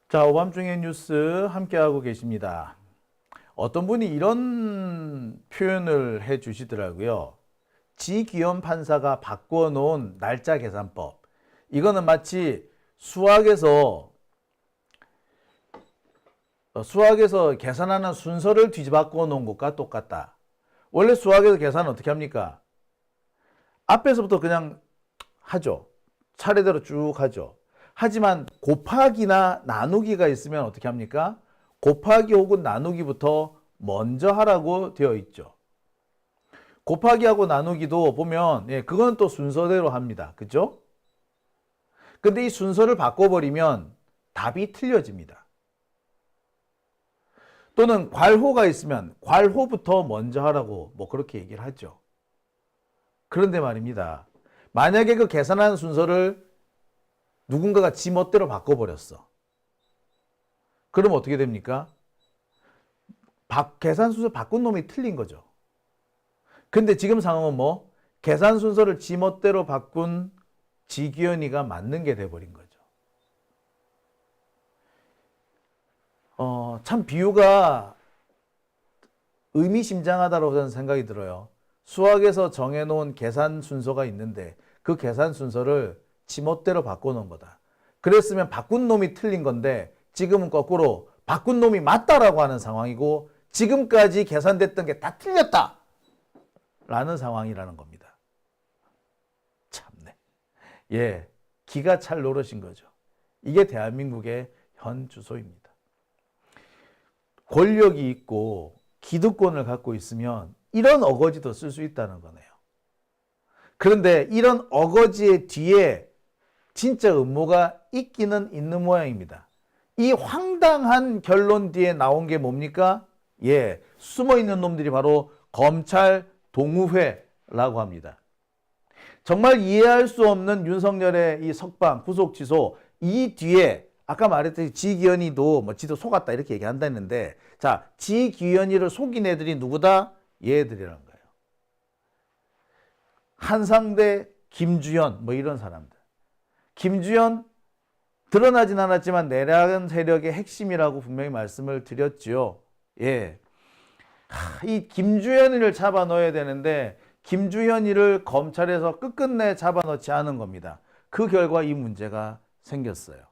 자, 오밤중의 뉴스 함께하고 계십니다. 어떤 분이 이런 표현을 해 주시더라고요. 지기현 판사가 바꿔놓은 날짜 계산법. 이거는 마치 수학에서 계산하는 순서를 뒤집어 놓은 것과 똑같다. 원래 수학에서 계산은 어떻게 합니까? 앞에서부터 그냥 하죠. 차례대로 쭉 하죠. 하지만 곱하기나 나누기가 있으면 어떻게 합니까? 곱하기 혹은 나누기부터 먼저 하라고 되어 있죠. 곱하기하고 나누기도 보면 그건 또 순서대로 합니다. 그죠? 근데 이 순서를 바꿔버리면 답이 틀려집니다. 또는 괄호가 있으면 괄호부터 먼저 하라고 그렇게 얘기를 하죠. 그런데 말입니다. 만약에 그 계산하는 순서를 누군가가 지 멋대로 바꿔버렸어. 그럼 어떻게 됩니까? 계산 순서 바꾼 놈이 틀린 거죠. 근데 지금 상황은 계산 순서를 지 멋대로 바꾼 지기현이가 맞는 게 돼버린 거죠. 참 비유가 의미심장하다고 저는 생각이 들어요. 수학에서 정해놓은 계산 순서가 있는데 그 계산 순서를 지멋대로 바꿔놓은 거다. 그랬으면 바꾼 놈이 틀린 건데 지금은 거꾸로 바꾼 놈이 맞다라고 하는 상황이고 지금까지 계산됐던 게 다 틀렸다 라는 상황이라는 겁니다. 참네. 기가 찰 노릇인 거죠. 이게 대한민국의 현 주소입니다. 권력이 있고 기득권을 갖고 있으면 이런 어거지도 쓸 수 있다는 거네요. 그런데 이런 어거지의 뒤에 진짜 음모가 있기는 있는 모양입니다. 이 황당한 결론 뒤에 나온 게 뭡니까? 숨어있는 놈들이 바로 검찰 동우회라고 합니다. 정말 이해할 수 없는 윤석열의 이 석방, 구속 취소, 이 뒤에 아까 말했듯이 지기현이도 지도 속았다 이렇게 얘기한다 했는데, 자, 지기현이를 속인 애들이 누구다? 얘들이라는 거예요. 한상대, 김주현 이런 사람들. 김주현 드러나진 않았지만 내란 세력의 핵심이라고 분명히 말씀을 드렸지요. 이 김주현이를 잡아 넣어야 되는데 김주현이를 검찰에서 끝끝내 잡아 넣지 않은 겁니다. 그 결과 이 문제가 생겼어요.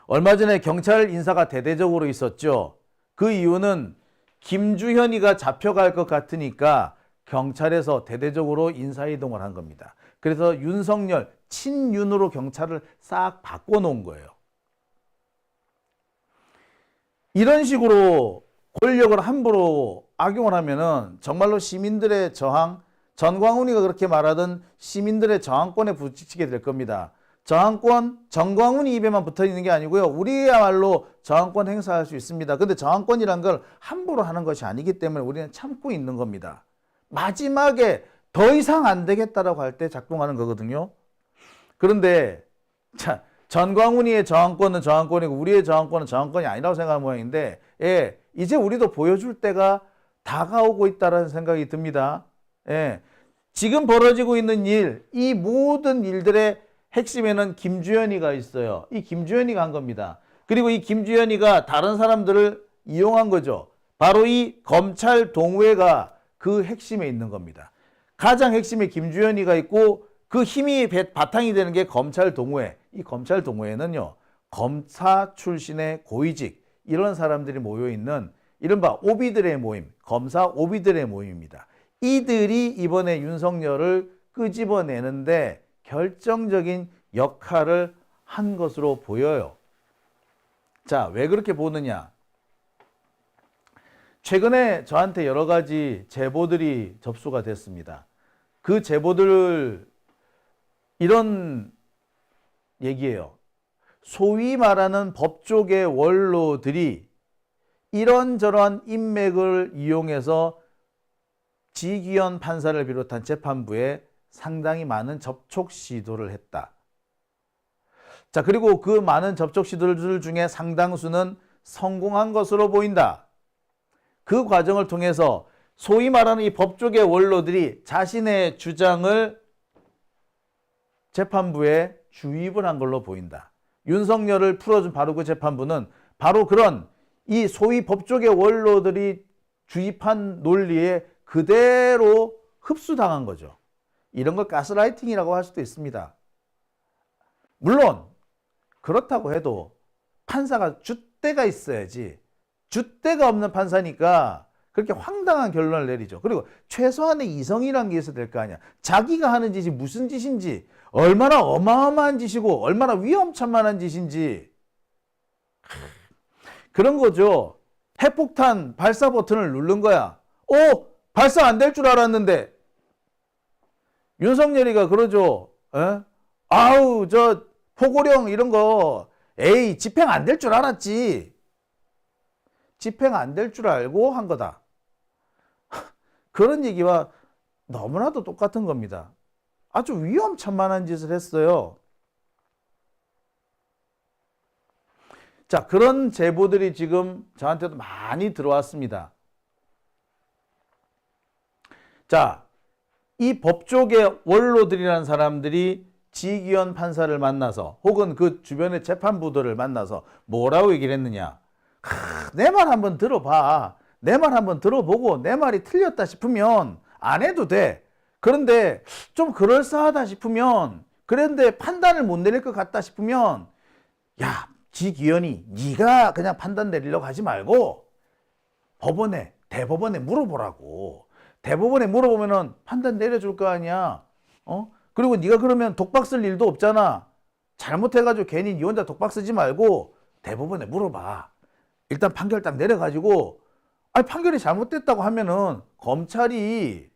얼마 전에 경찰 인사가 대대적으로 있었죠. 그 이유는 김주현이가 잡혀갈 것 같으니까 경찰에서 대대적으로 인사이동을 한 겁니다. 그래서 윤석열, 친윤으로 경찰을 싹 바꿔놓은 거예요. 이런 식으로 권력을 함부로 악용을 하면은 정말로 시민들의 저항, 전광훈이가 그렇게 말하던 시민들의 저항권에 부딪히게 될 겁니다. 저항권, 전광훈이 입에만 붙어 있는 게 아니고요. 우리야말로 저항권 행사할 수 있습니다. 근데 저항권이란 걸 함부로 하는 것이 아니기 때문에 우리는 참고 있는 겁니다. 마지막에 더 이상 안 되겠다라고 할 때 작동하는 거거든요. 그런데 전광훈이의 저항권은 저항권이고 우리의 저항권은 저항권이 아니라고 생각하는 모양인데 이제 우리도 보여줄 때가 다가오고 있다는 생각이 듭니다. 지금 벌어지고 있는 일, 이 모든 일들의 핵심에는 김주현이가 있어요. 이 김주현이가 한 겁니다. 그리고 이 김주현이가 다른 사람들을 이용한 거죠. 바로 이 검찰 동우회가 그 핵심에 있는 겁니다. 가장 핵심에 김주현이가 있고 그 힘이 바탕이 되는 게 검찰 동우회. 이 검찰 동우회는요, 검사 출신의 고위직 이런 사람들이 모여있는 이른바 오비들의 모임, 검사 오비들의 모임입니다. 이들이 이번에 윤석열을 끄집어내는데 결정적인 역할을 한 것으로 보여요. 자, 왜 그렇게 보느냐? 최근에 저한테 여러 가지 제보들이 접수가 됐습니다. 그 제보들 이런 얘기예요. 소위 말하는 법조계 원로들이 이런저런 인맥을 이용해서 지기현 판사를 비롯한 재판부에 상당히 많은 접촉 시도를 했다. 자, 그리고 그 많은 접촉 시도들 중에 상당수는 성공한 것으로 보인다. 그 과정을 통해서 소위 말하는 이 법조계 원로들이 자신의 주장을 재판부에 주입을 한 걸로 보인다. 윤석열을 풀어준 바로 그 재판부는 바로 그런 이 소위 법조계 원로들이 주입한 논리에 그대로 흡수당한 거죠. 이런 걸 가스라이팅이라고 할 수도 있습니다. 물론 그렇다고 해도 판사가 줏대가 있어야지, 줏대가 없는 판사니까 그렇게 황당한 결론을 내리죠. 그리고 최소한의 이성이란 게 있어야 될 거 아니야. 자기가 하는 짓이 무슨 짓인지, 얼마나 어마어마한 짓이고 얼마나 위험천만한 짓인지 그런 거죠. 핵폭탄 발사 버튼을 누른 거야. 발사 안 될 줄 알았는데. 윤석열이가 그러죠. 아우 저 포고령 이런 거 에이 집행 안 될 줄 알았지. 집행 안 될 줄 알고 한 거다. 그런 얘기와 너무나도 똑같은 겁니다. 아주 위험천만한 짓을 했어요. 자, 그런 제보들이 지금 저한테도 많이 들어왔습니다. 자, 이 법조계 원로들이라는 사람들이 지기현 판사를 만나서 혹은 그 주변의 재판부들을 만나서 뭐라고 얘기를 했느냐. 내 말 한번 들어봐. 내 말 한번 들어보고 내 말이 틀렸다 싶으면 안 해도 돼. 그런데 좀 그럴싸하다 싶으면, 그런데 판단을 못 내릴 것 같다 싶으면, 야, 지기현이 네가 그냥 판단 내리려고 하지 말고 대법원에 물어보라고. 대법원에 물어보면은 판단 내려줄 거 아니야. 그리고 네가 그러면 독박 쓸 일도 없잖아. 잘못해가지고 괜히 네 혼자 독박 쓰지 말고 대법원에 물어봐. 일단 판결 딱 내려가지고, 아니 판결이 잘못됐다고 하면은 검찰이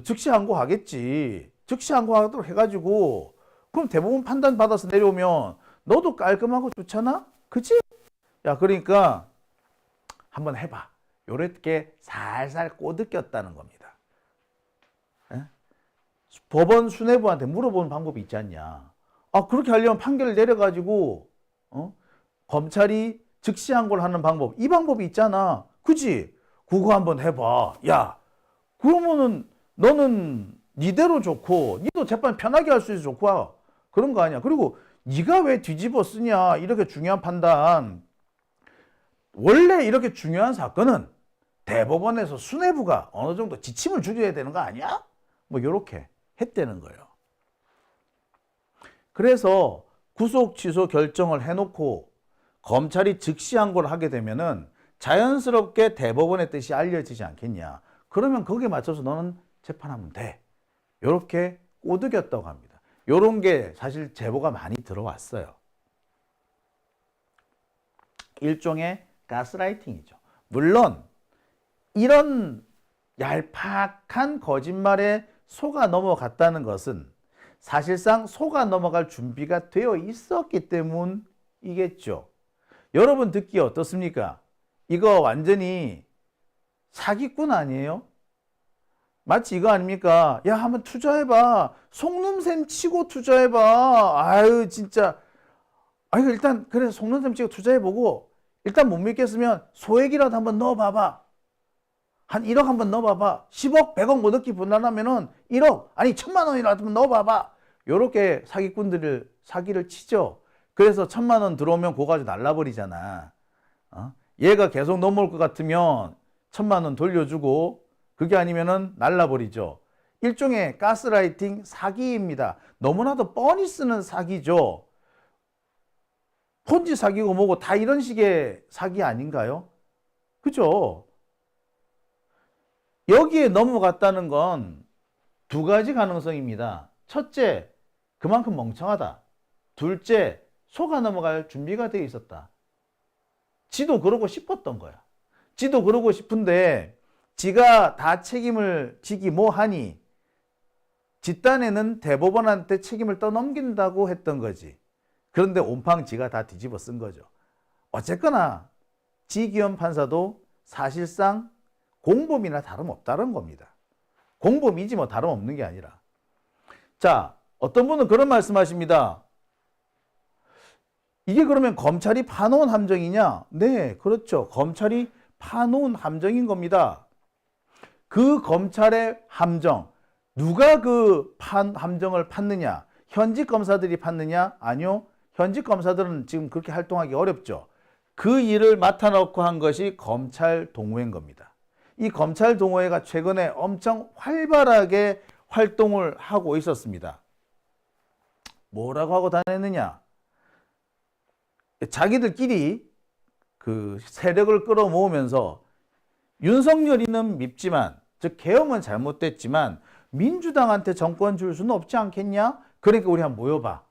즉시 항고하겠지. 즉시 항고하도록 해가지고, 그럼 대법원 판단 받아서 내려오면 너도 깔끔하고 좋잖아? 그치? 야, 그러니까 한번 해봐. 요렇게 살살 꼬드겼다는 겁니다. 법원 수뇌부한테 물어보는 방법이 있지 않냐. 그렇게 하려면 판결을 내려가지고 검찰이 즉시 항고를 하는 방법, 이 방법이 있잖아. 그치? 그거 한번 해봐. 야, 그러면은 너는 니대로 좋고 니도 재판 편하게 할 수 있어서 좋고 그런 거 아니야. 그리고 네가 왜 뒤집어 쓰냐. 이렇게 중요한 판단. 원래 이렇게 중요한 사건은 대법원에서 수뇌부가 어느 정도 지침을 주려야 되는 거 아니야? 뭐 이렇게 했다는 거예요. 그래서 구속 취소 결정을 해놓고 검찰이 즉시 항고를 하게 되면은 자연스럽게 대법원의 뜻이 알려지지 않겠냐. 그러면 거기에 맞춰서 너는 재판하면 돼. 이렇게 꼬드겼다고 합니다. 이런 게 사실 제보가 많이 들어왔어요. 일종의 가스라이팅이죠. 물론 이런 얄팍한 거짓말에 속아 넘어갔다는 것은 사실상 속아 넘어갈 준비가 되어 있었기 때문이겠죠. 여러분 듣기에 어떻습니까? 이거 완전히 사기꾼 아니에요? 마치 이거 아닙니까? 야, 한번 투자해봐. 속눈샘 치고 투자해봐. 아유, 진짜. 아유, 일단, 그래, 속눈샘 치고 투자해보고, 일단 못 믿겠으면 소액이라도 한번 넣어봐봐. 한 1억 한번 넣어봐봐. 10억, 100억 못 넣기 분란하면은 1억, 아니, 1,000만 원이라도 한번 넣어봐봐. 요렇게 사기꾼들을 사기를 치죠. 그래서 1,000만 원 들어오면 그거 가지고 날라버리잖아. 얘가 계속 넘어올 것 같으면 1,000만 원 돌려주고, 그게 아니면은 날라버리죠. 일종의 가스라이팅 사기입니다. 너무나도 뻔히 쓰는 사기죠. 폰지 사기고 뭐고 다 이런 식의 사기 아닌가요? 그죠? 여기에 넘어갔다는 건 두 가지 가능성입니다. 첫째, 그만큼 멍청하다. 둘째, 속아 넘어갈 준비가 되어 있었다. 지도 그러고 싶었던 거야. 지도 그러고 싶은데 지가 다 책임을 지기 뭐하니 지 딴에는 대법원한테 책임을 떠넘긴다고 했던 거지. 그런데 온팡 지가 다 뒤집어 쓴 거죠. 어쨌거나 지기현 판사도 사실상 공범이나 다름없다는 겁니다. 공범이지 뭐 다름없는 게 아니라. 자, 어떤 분은 그런 말씀하십니다. 이게 그러면 검찰이 파놓은 함정이냐? 네, 그렇죠. 검찰이 파놓은 함정인 겁니다. 그 검찰의 함정, 누가 그 함정을 팠느냐? 현직 검사들이 팠느냐? 아니요. 현직 검사들은 지금 그렇게 활동하기 어렵죠. 그 일을 맡아놓고 한 것이 검찰 동호회인 겁니다. 이 검찰 동호회가 최근에 엄청 활발하게 활동을 하고 있었습니다. 뭐라고 하고 다녔느냐? 자기들끼리 그 세력을 끌어모으면서 윤석열이는 밉지만, 즉 계엄은 잘못됐지만 민주당한테 정권 줄 수는 없지 않겠냐? 그러니까 우리 한번 모여봐.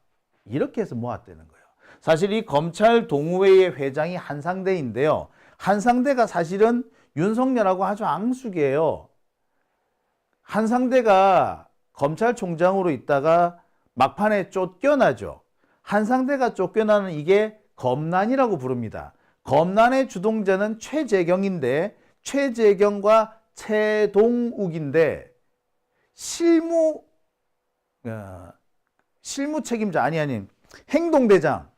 이렇게 해서 모았다는 거예요. 사실 이 검찰 동호회의 회장이 한상대인데요. 한상대가 사실은 윤석열하고 아주 앙숙이에요. 한상대가 검찰총장으로 있다가 막판에 쫓겨나죠. 한상대가 쫓겨나는 이게 검난이라고 부릅니다. 검난의 주동자는 최재경인데, 최재경과 최동욱인데 실무 책임자 아니 행동대장,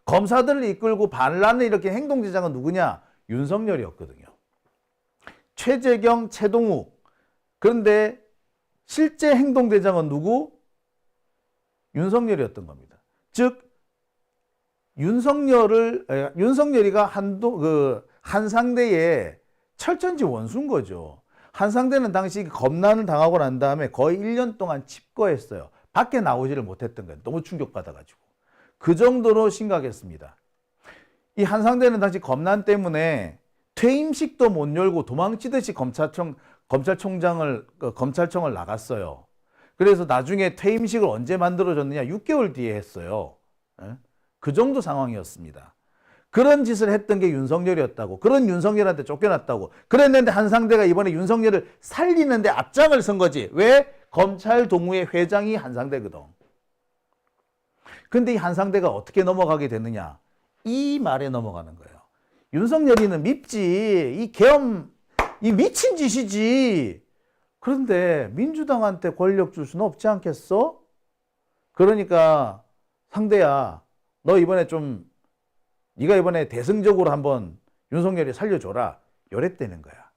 검사들을 이끌고 반란을 일으킨 행동대장은 누구냐? 윤석열이었거든요. 최재경, 최동욱. 그런데 실제 행동대장은 윤석열이었던 겁니다. 즉 윤석열이가 한상대의 철천지 원수인 거죠. 한상대는 당시 검난을 당하고 난 다음에 거의 1년 동안 집거했어요. 밖에 나오지를 못했던 거예요. 너무 충격받아가지고. 그 정도로 심각했습니다. 이 한상대는 당시 검난 때문에 퇴임식도 못 열고 도망치듯이 검찰청을 나갔어요. 그래서 나중에 퇴임식을 언제 만들어줬느냐? 6개월 뒤에 했어요. 그 정도 상황이었습니다. 그런 짓을 했던 게 윤석열이었다고. 그런 윤석열한테 쫓겨났다고. 그랬는데 한상대가 이번에 윤석열을 살리는데 앞장을 선 거지. 왜? 검찰 동호회 회장이 한상대거든. 근데 이 한상대가 어떻게 넘어가게 됐느냐? 이 말에 넘어가는 거예요. 윤석열이는 밉지. 이 계엄, 이 미친 짓이지. 그런데 민주당한테 권력 줄 수는 없지 않겠어? 그러니까 상대야, 네가 이번에 대승적으로 한번 윤석열이 살려줘라. 요랬다는 거야.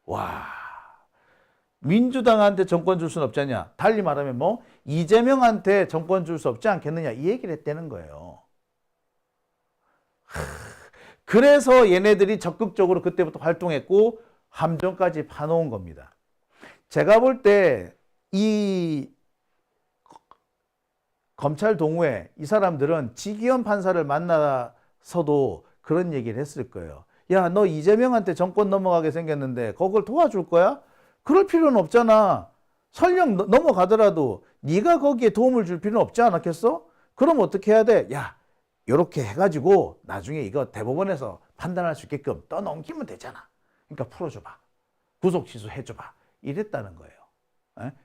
와, 민주당한테 정권 줄 수는 없잖냐. 달리 말하면 이재명한테 정권 줄 수 없지 않겠느냐. 이 얘기를 했다는 거예요. 그래서 얘네들이 적극적으로 그때부터 활동했고 함정까지 파놓은 겁니다. 제가 볼 때 이 검찰 동호회 이 사람들은 지기현 판사를 만나서도 그런 얘기를 했을 거예요. 야, 너 이재명한테 정권 넘어가게 생겼는데 그걸 도와줄 거야? 그럴 필요는 없잖아. 설령 넘어가더라도 네가 거기에 도움을 줄 필요는 없지 않았겠어? 그럼 어떻게 해야 돼? 야, 이렇게 해가지고 나중에 이거 대법원에서 판단할 수 있게끔 떠넘기면 되잖아. 그러니까 풀어줘봐. 구속 취소해줘봐. 이랬다는 거예요.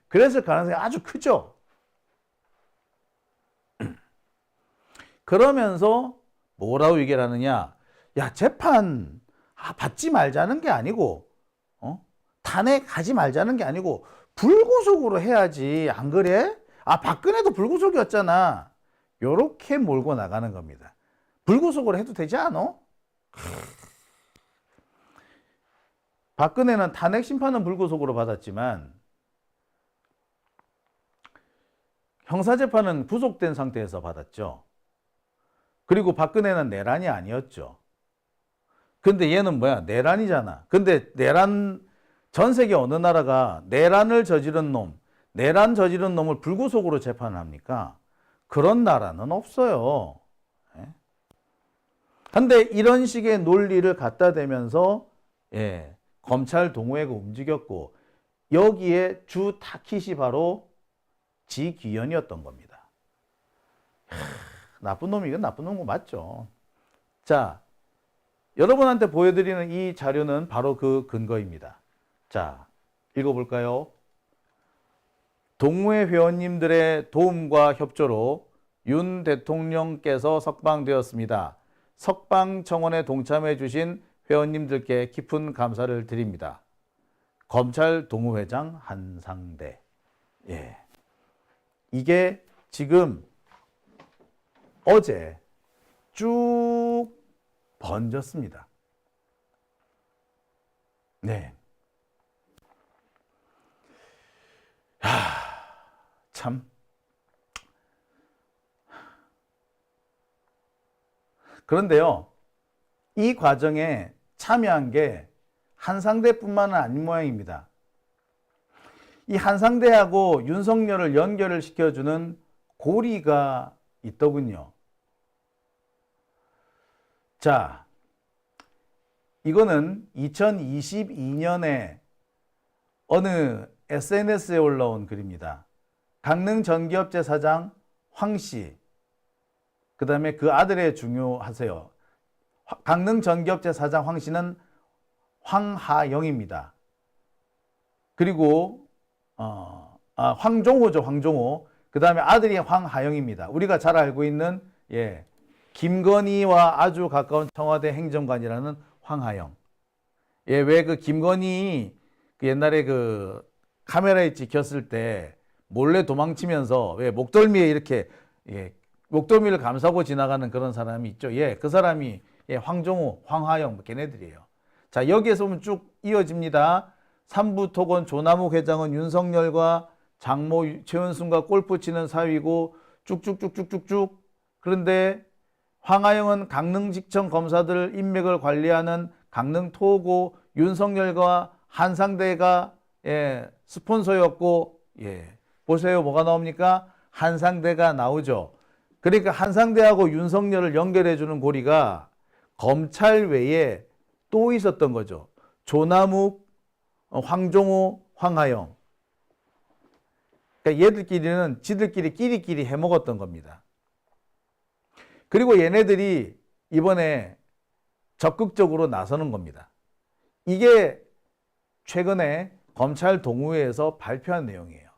그랬을 가능성이 아주 크죠. 그러면서 뭐라고 얘기를 하느냐. 야, 재판 받지 말자는 게 아니고 탄핵하지 말자는 게 아니고 불구속으로 해야지. 안 그래? 박근혜도 불구속이었잖아. 요렇게 몰고 나가는 겁니다. 불구속으로 해도 되지 않아? 박근혜는 탄핵 심판은 불구속으로 받았지만 형사재판은 구속된 상태에서 받았죠. 그리고 박근혜는 내란이 아니었죠. 근데 얘는 뭐야? 내란이잖아. 근데 전 세계 어느 나라가 내란 저지른 놈을 불구속으로 재판을 합니까? 그런 나라는 없어요. 근데 이런 식의 논리를 갖다 대면서 검찰 동호회가 움직였고 여기에 주 타깃이 바로 지기현이었던 겁니다. 나쁜 놈이건 나쁜 놈거 맞죠. 자, 여러분한테 보여드리는 이 자료는 바로 그 근거입니다. 자, 읽어볼까요? 동호회 회원님들의 도움과 협조로 윤 대통령께서 석방되었습니다. 석방 청원에 동참해 주신 회원님들께 깊은 감사를 드립니다. 검찰 동호회장 한상대. 이게 지금 어제 쭉 번졌습니다. 네. 참 그런데요, 이 과정에 참여한 게 한상대뿐만은 아닌 모양입니다. 이 한상대하고 윤석열을 연결을 시켜주는 고리가 있더군요. 자, 이거는 2022년에 어느 SNS에 올라온 글입니다. 강릉 전기업체 사장 황 씨, 그 다음에 그 아들의 중요하세요. 강릉 전기업체 사장 황 씨는 황하영입니다. 그리고 황종호죠, 황종호. 그 다음에 아들이 황하영입니다. 우리가 잘 알고 있는 김건희와 아주 가까운 청와대 행정관이라는 황하영. 왜 그 김건희 그 옛날에 그 카메라에 찍혔을 때 몰래 도망치면서 왜 목덜미에 이렇게 목덜미를 감싸고 지나가는 그런 사람이 있죠. 그 사람이 황종호, 황하영 뭐 걔네들이에요. 자, 여기에서 보면 쭉 이어집니다. 삼부토건 조남욱 회장은 윤석열과 장모 최은순과 골프 치는 사위고 쭉쭉쭉쭉쭉쭉. 그런데 황하영은 강릉지청 검사들 인맥을 관리하는 강릉토고 윤석열과 한상대가 스폰서였고 보세요. 뭐가 나옵니까? 한상대가 나오죠. 그러니까 한상대하고 윤석열을 연결해주는 고리가 검찰 외에 또 있었던 거죠. 조남욱, 황종호, 황하영. 그러니까 얘들끼리는 지들끼리 끼리끼리 해먹었던 겁니다. 그리고 얘네들이 이번에 적극적으로 나서는 겁니다. 이게 최근에 검찰 동호회에서 발표한 내용이에요.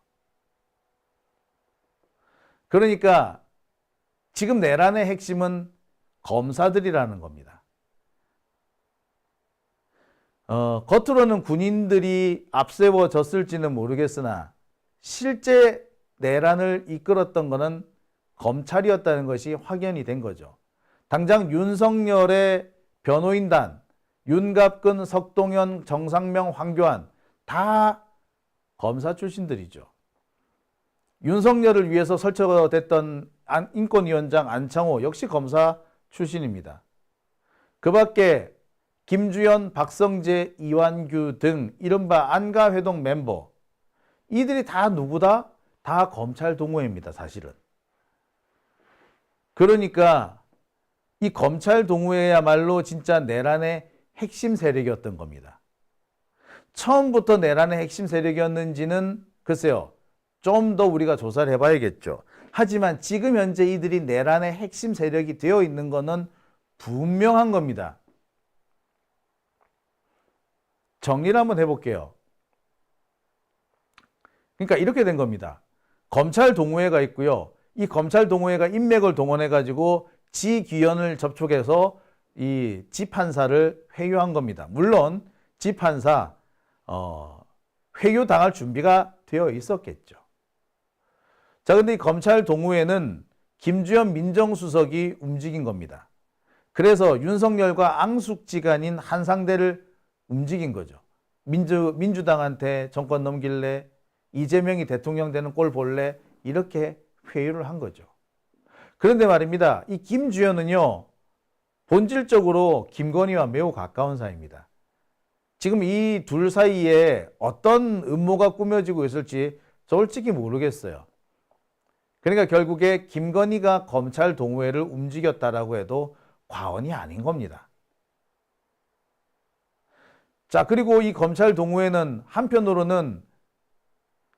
그러니까 지금 내란의 핵심은 검사들이라는 겁니다. 겉으로는 군인들이 앞세워졌을지는 모르겠으나 실제 내란을 이끌었던 것은 검찰이었다는 것이 확연이 된 거죠. 당장 윤석열의 변호인단, 윤갑근, 석동현, 정상명, 황교안 다 검사 출신들이죠. 윤석열을 위해서 설치됐던 인권위원장 안창호 역시 검사 출신입니다. 그 밖에 김주현, 박성재, 이완규 등 이른바 안가회동 멤버, 이들이 다 누구다? 다 검찰 동호회입니다, 사실은. 그러니까 이 검찰 동호회야말로 진짜 내란의 핵심 세력이었던 겁니다. 처음부터 내란의 핵심 세력이었는지는 글쎄요, 좀 더 우리가 조사를 해봐야겠죠. 하지만 지금 현재 이들이 내란의 핵심 세력이 되어 있는 것은 분명한 겁니다. 정리를 한번 해볼게요. 그러니까 이렇게 된 겁니다. 검찰 동호회가 있고요. 이 검찰 동호회가 인맥을 동원해가지고 지귀현을 접촉해서 이 지판사를 회유한 겁니다. 물론 지판사 회유당할 준비가 되어 있었겠죠. 자, 근데 이 검찰 동호회는 김주현 민정수석이 움직인 겁니다. 그래서 윤석열과 앙숙지간인 한상대를 움직인 거죠. 민주당한테 정권 넘길래, 이재명이 대통령 되는 꼴 볼래, 이렇게 회유를 한 거죠. 그런데 말입니다. 이 김주현은요, 본질적으로 김건희와 매우 가까운 사이입니다. 지금 이 둘 사이에 어떤 음모가 꾸며지고 있을지 솔직히 모르겠어요. 그러니까 결국에 김건희가 검찰 동호회를 움직였다라고 해도 과언이 아닌 겁니다. 자, 그리고 이 검찰 동호회는 한편으로는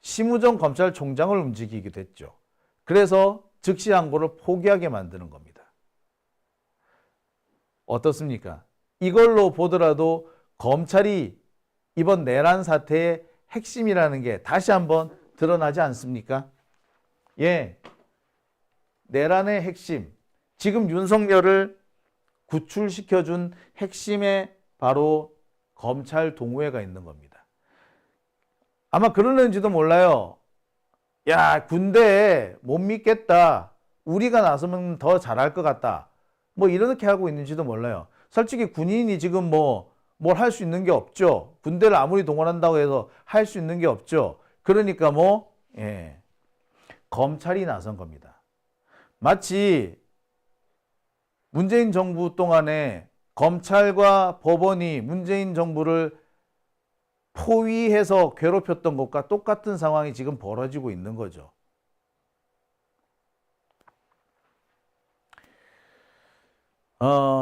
심우정 검찰총장을 움직이기도 했죠. 그래서 즉시 항고를 포기하게 만드는 겁니다. 어떻습니까? 이걸로 보더라도 검찰이 이번 내란 사태의 핵심이라는 게 다시 한번 드러나지 않습니까? 내란의 핵심, 지금 윤석열을 구출시켜준 핵심에 바로 검찰 동호회가 있는 겁니다. 아마 그러는지도 몰라요. 야, 군대 못 믿겠다. 우리가 나서면 더 잘할 것 같다. 뭐 이렇게 하고 있는지도 몰라요. 솔직히 군인이 지금 뭘 할 수 있는 게 없죠. 군대를 아무리 동원한다고 해서 할 수 있는 게 없죠. 그러니까 검찰이 나선 겁니다. 마치 문재인 정부 동안에 검찰과 법원이 문재인 정부를 포위해서 괴롭혔던 것과 똑같은 상황이 지금 벌어지고 있는 거죠.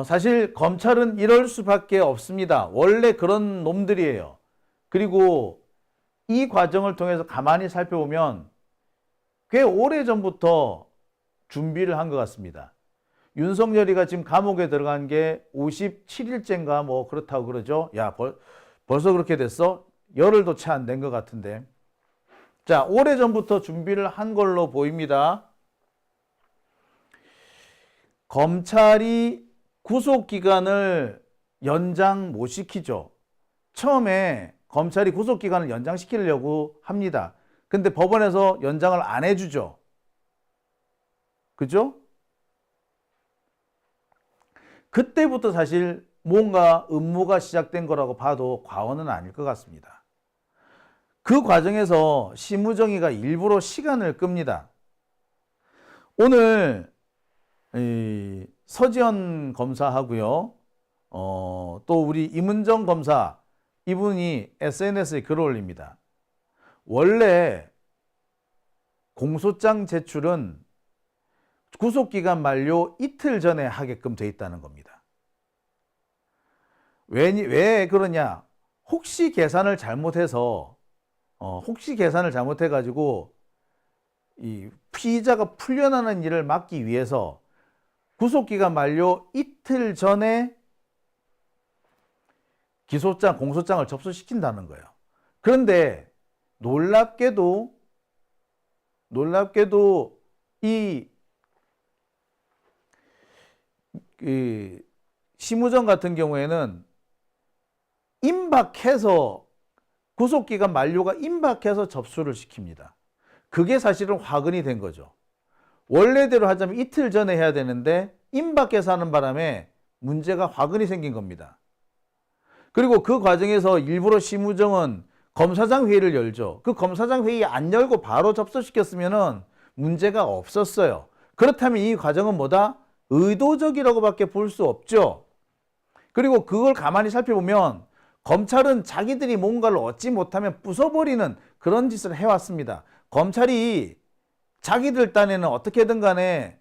사실 검찰은 이럴 수밖에 없습니다. 원래 그런 놈들이에요. 그리고 이 과정을 통해서 가만히 살펴보면 꽤 오래전부터 준비를 한 것 같습니다. 윤석열이가 지금 감옥에 들어간 게 57일째인가 뭐 그렇다고 그러죠. 야, 벌써 그렇게 됐어? 열흘도 채 안 된 것 같은데. 자, 오래전부터 준비를 한 걸로 보입니다. 검찰이 구속기간을 연장 못 시키죠. 처음에 검찰이 구속기간을 연장시키려고 합니다. 근데 법원에서 연장을 안 해주죠. 그죠? 그때부터 사실 뭔가 음모가 시작된 거라고 봐도 과언은 아닐 것 같습니다. 그 과정에서 심우정이가 일부러 시간을 끕니다. 오늘 서지현 검사하고요, 또 우리 임은정 검사, 이분이 SNS에 글을 올립니다. 원래 공소장 제출은 구속기간 만료 이틀 전에 하게끔 돼 있다는 겁니다. 왜 그러냐? 혹시 계산을 잘못해가지고 이 피의자가 풀려나는 일을 막기 위해서 구속기간 만료 이틀 전에 공소장을 접수시킨다는 거예요. 그런데 놀랍게도 이 심우정 같은 경우에는 구속기간 만료가 임박해서 접수를 시킵니다. 그게 사실은 화근이 된 거죠. 원래대로 하자면 이틀 전에 해야 되는데 임박해서 하는 바람에 문제가 화근이 생긴 겁니다. 그리고 그 과정에서 일부러 심우정은 검사장 회의를 열죠. 그 검사장 회의 안 열고 바로 접수시켰으면 문제가 없었어요. 그렇다면 이 과정은 뭐다? 의도적이라고밖에 볼 수 없죠. 그리고 그걸 가만히 살펴보면 검찰은 자기들이 뭔가를 얻지 못하면 부숴버리는 그런 짓을 해왔습니다. 검찰이 자기들 딴에는 어떻게든 간에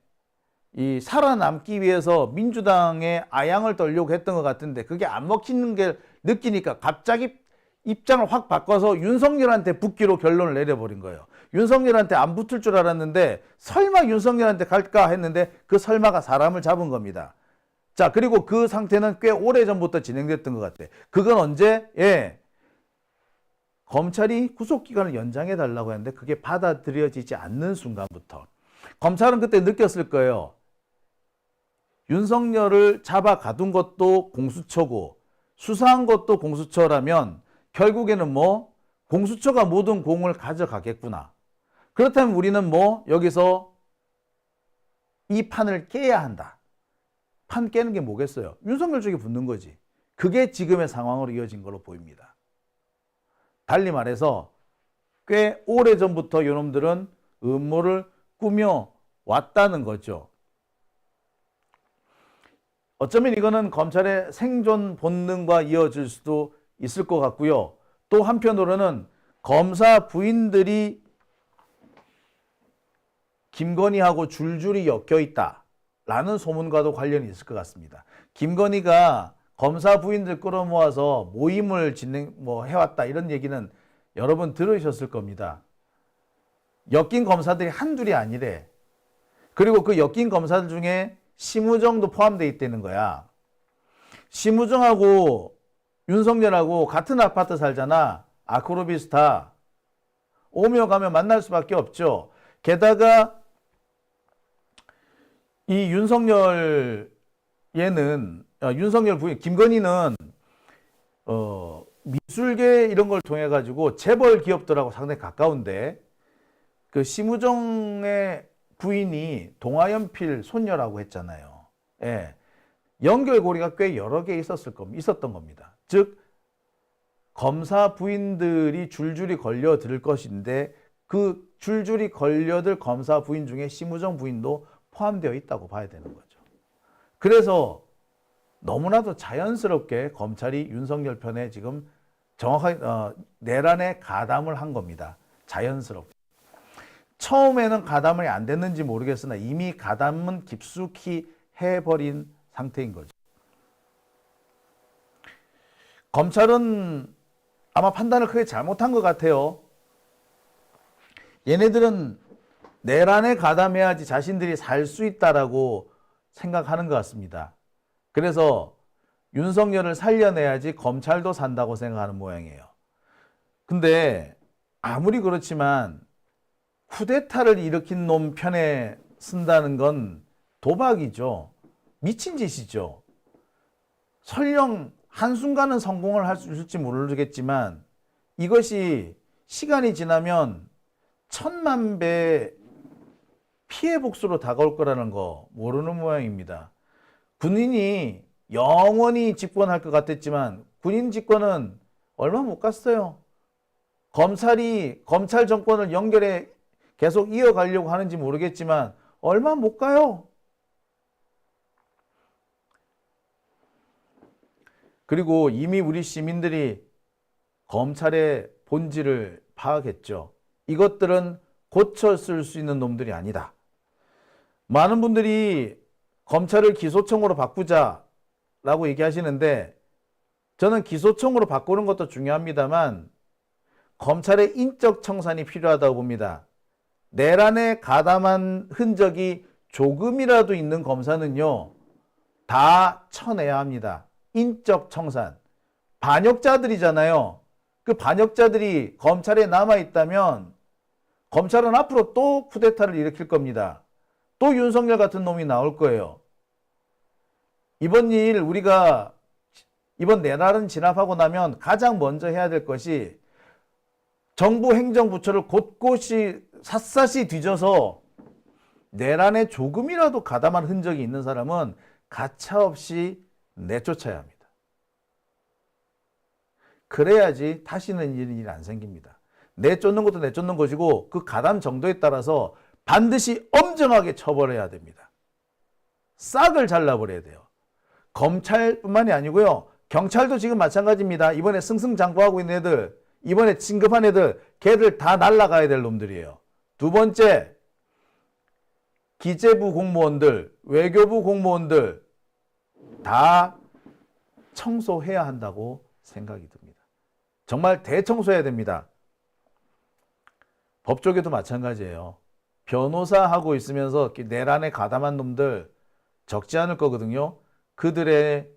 살아남기 위해서 민주당의 아양을 떨려고 했던 것 같은데 그게 안 먹히는 게 느끼니까 갑자기 입장을 확 바꿔서 윤석열한테 붙기로 결론을 내려버린 거예요. 윤석열한테 안 붙을 줄 알았는데 설마 윤석열한테 갈까 했는데 그 설마가 사람을 잡은 겁니다. 자, 그리고 그 상태는 꽤 오래전부터 진행됐던 것 같아요. 그건 언제? 검찰이 구속기간을 연장해달라고 했는데 그게 받아들여지지 않는 순간부터 검찰은 그때 느꼈을 거예요. 윤석열을 잡아 가둔 것도 공수처고 수사한 것도 공수처라면 결국에는 공수처가 모든 공을 가져가겠구나. 그렇다면 우리는 여기서 이 판을 깨야 한다. 판 깨는 게 뭐겠어요? 윤석열 쪽에 붙는 거지. 그게 지금의 상황으로 이어진 걸로 보입니다. 달리 말해서 꽤 오래전부터 이놈들은 음모를 꾸며 왔다는 거죠. 어쩌면 이거는 검찰의 생존 본능과 이어질 수도 있을 것 같고요. 또 한편으로는 검사 부인들이 김건희하고 줄줄이 엮여 있다라는 소문과도 관련이 있을 것 같습니다. 김건희가 검사 부인들 끌어모아서 모임을 해왔다 이런 얘기는 여러분 들으셨을 겁니다. 엮인 검사들이 한둘이 아니래. 그리고 그 엮인 검사들 중에 심우정도 포함되어 있다는 거야. 심우정하고 윤석열하고 같은 아파트 살잖아. 아크로비스타. 오며 가며 만날 수밖에 없죠. 게다가 이 윤석열 부인 김건희는 미술계 이런 걸 통해 가지고 재벌 기업들하고 상당히 가까운데 그 심우정의 부인이 동아연필 손녀라고 했잖아요. 연결고리가 꽤 여러 개 있었던 겁니다. 즉 검사 부인들이 줄줄이 걸려들 것인데 그 줄줄이 걸려들 검사 부인 중에 심우정 부인도 포함되어 있다고 봐야 되는 거죠. 그래서 너무나도 자연스럽게 검찰이 윤석열 편에 지금 정확하게 내란에 가담을 한 겁니다. 자연스럽게. 처음에는 가담이 안 됐는지 모르겠으나 이미 가담은 깊숙이 해버린 상태인 거죠. 검찰은 아마 판단을 크게 잘못한 것 같아요. 얘네들은 내란에 가담해야지 자신들이 살 수 있다라고 생각하는 것 같습니다. 그래서 윤석열을 살려내야지 검찰도 산다고 생각하는 모양이에요. 근데 아무리 그렇지만 쿠데타를 일으킨 놈 편에 쓴다는 건 도박이죠. 미친 짓이죠. 설령 한순간은 성공을 할 수 있을지 모르겠지만 이것이 시간이 지나면 1000만 배 피해 복수로 다가올 거라는 거 모르는 모양입니다. 군인이 영원히 집권할 것 같았지만 군인 집권은 얼마 못 갔어요. 검찰 정권을 연결해 계속 이어가려고 하는지 모르겠지만 얼마 못 가요. 그리고 이미 우리 시민들이 검찰의 본질을 파악했죠. 이것들은 고쳐 쓸 수 있는 놈들이 아니다. 많은 분들이 검찰을 기소청으로 바꾸자라고 얘기하시는데 저는 기소청으로 바꾸는 것도 중요합니다만 검찰의 인적 청산이 필요하다고 봅니다. 내란에 가담한 흔적이 조금이라도 있는 검사는요, 다 쳐내야 합니다. 인적 청산. 반역자들이잖아요. 그 반역자들이 검찰에 남아있다면 검찰은 앞으로 또 쿠데타를 일으킬 겁니다. 또 윤석열 같은 놈이 나올 거예요. 이번 내란은 진압하고 나면 가장 먼저 해야 될 것이 정부 행정부처를 곳곳이 샅샅이 뒤져서 내란에 조금이라도 가담한 흔적이 있는 사람은 가차없이 내쫓아야 합니다. 그래야지 다시는 이런 일이 안 생깁니다. 내쫓는 것도 내쫓는 것이고 그 가담 정도에 따라서 반드시 엄정하게 처벌해야 됩니다. 싹을 잘라버려야 돼요. 검찰뿐만이 아니고요. 경찰도 지금 마찬가지입니다. 이번에 승승장구하고 있는 애들, 이번에 진급한 애들, 걔들 다 날아가야 될 놈들이에요. 두 번째, 기재부 공무원들, 외교부 공무원들 다 청소해야 한다고 생각이 듭니다. 정말 대청소해야 됩니다. 법조계도 마찬가지예요. 변호사 하고 있으면서 내란에 가담한 놈들 적지 않을 거거든요. 그들의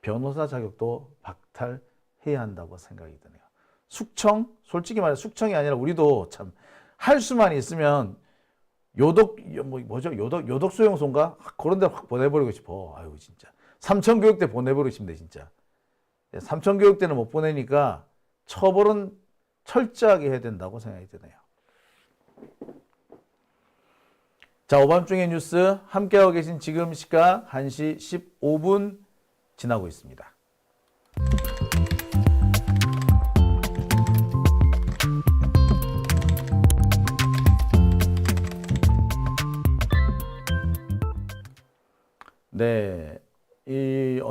변호사 자격도 박탈해야 한다고 생각이 드네요. 숙청? 솔직히 말해 숙청이 아니라 우리도 참 할 수만 있으면 요독 수용소인가? 그런 데 확 보내버리고 싶어. 아유 진짜. 삼천교육대 보내버리고 싶네 진짜. 삼천교육대는 못 보내니까 처벌은 철저하게 해야 된다고 생각이 드네요. 자, 오밤중의 뉴스 함께하고 계신 지금 시각 1시 15분 지나고 있습니다. 네,